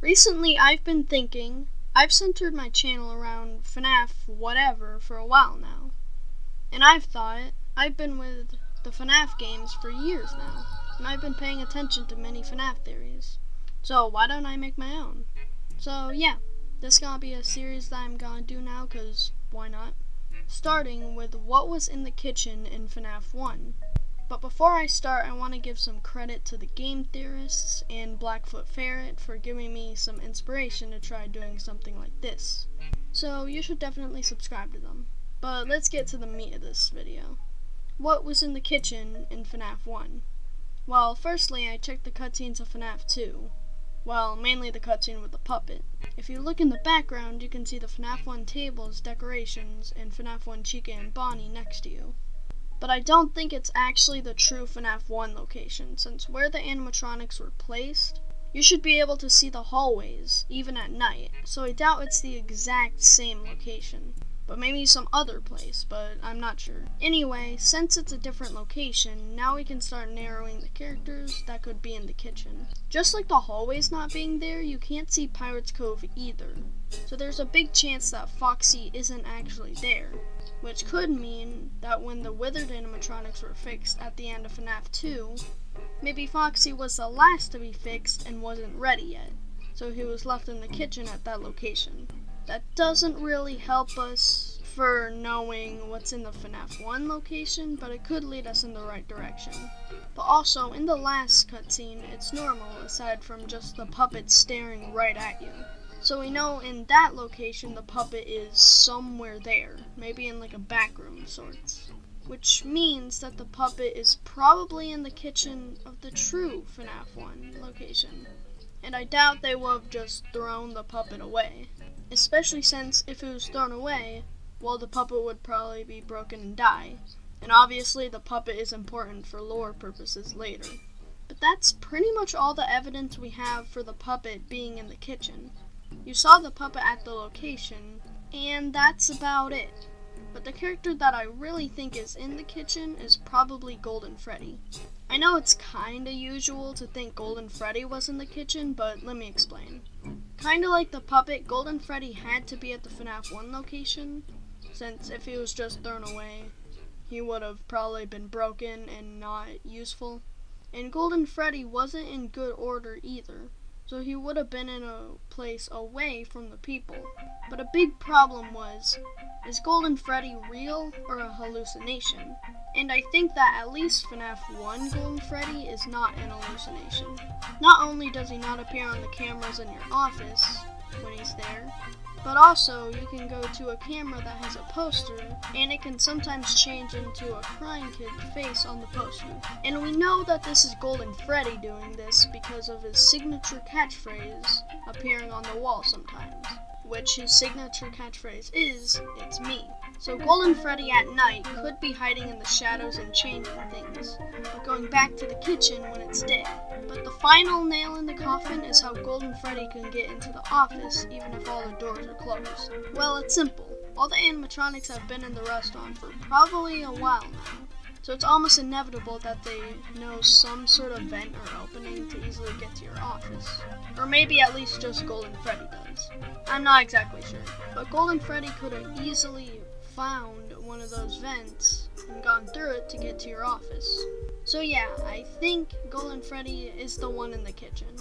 Recently, I've been thinking, I've centered my channel around FNAF whatever for a while now. And I've thought, I've been with the FNAF games for years now, and I've been paying attention to many FNAF theories. So why don't I make my own? So yeah, this is gonna be a series that I'm gonna do now, cause why not? Starting with what was in the kitchen in FNAF 1. But before I start, I want to give some credit to the game theorists and Blackfoot Ferret for giving me some inspiration to try doing something like this. So you should definitely subscribe to them. But let's get to the meat of this video. What was in the kitchen in FNAF 1? Well, firstly, I checked the cutscenes of FNAF 2. Well, mainly the cutscene with the puppet. If you look in the background, you can see the FNAF 1 tables, decorations, and FNAF 1 Chica and Bonnie next to you. But I don't think it's actually the true FNAF 1 location, since where the animatronics were placed, you should be able to see the hallways, even at night, so I doubt it's the exact same location. But maybe some other place, but I'm not sure. Anyway, since it's a different location, now we can start narrowing the characters that could be in the kitchen. Just like the hallways not being there, you can't see Pirate's Cove either. So there's a big chance that Foxy isn't actually there, which could mean that when the withered animatronics were fixed at the end of FNAF 2, maybe Foxy was the last to be fixed and wasn't ready yet, so he was left in the kitchen at that location. That doesn't really help us for knowing what's in the FNAF 1 location, but it could lead us in the right direction. But also, in the last cutscene, it's normal aside from just the puppet staring right at you. So we know in that location the puppet is somewhere there, maybe in like a back room of sorts. Which means that the puppet is probably in the kitchen of the true FNAF 1 location. And I doubt they will have just thrown the puppet away. Especially since if it was thrown away, well, the puppet would probably be broken and die. And obviously the puppet is important for lore purposes later. But that's pretty much all the evidence we have for the puppet being in the kitchen. You saw the puppet at the location, and that's about it. But the character that I really think is in the kitchen is probably Golden Freddy. I know it's kinda usual to think Golden Freddy was in the kitchen, but let me explain. Kinda like the puppet, Golden Freddy had to be at the FNAF 1 location, since if he was just thrown away, he would have probably been broken and not useful. And Golden Freddy wasn't in good order either, so he would have been in a place away from the people. But a big problem was, is Golden Freddy real or a hallucination? And I think that at least FNAF 1 Golden Freddy is not an hallucination. Not only does he not appear on the cameras in your office when he's there, but also you can go to a camera that has a poster, and it can sometimes change into a crying kid face on the poster. And we know that this is Golden Freddy doing this because of his signature catchphrase appearing on the wall sometimes. Which his signature catchphrase is, "It's me." So Golden Freddy at night could be hiding in the shadows and changing things, but going back to the kitchen when it's dead. But the final nail in the coffin is how Golden Freddy can get into the office even if all the doors are closed. Well, it's simple. All the animatronics have been in the restaurant for probably a while now, so it's almost inevitable that they know some sort of vent or opening to easily get to your office. Or maybe at least just Golden Freddy does. I'm not exactly sure, but Golden Freddy could have easily found one of those vents and gone through it to get to your office. So yeah, I think Golden Freddy is the one in the kitchen.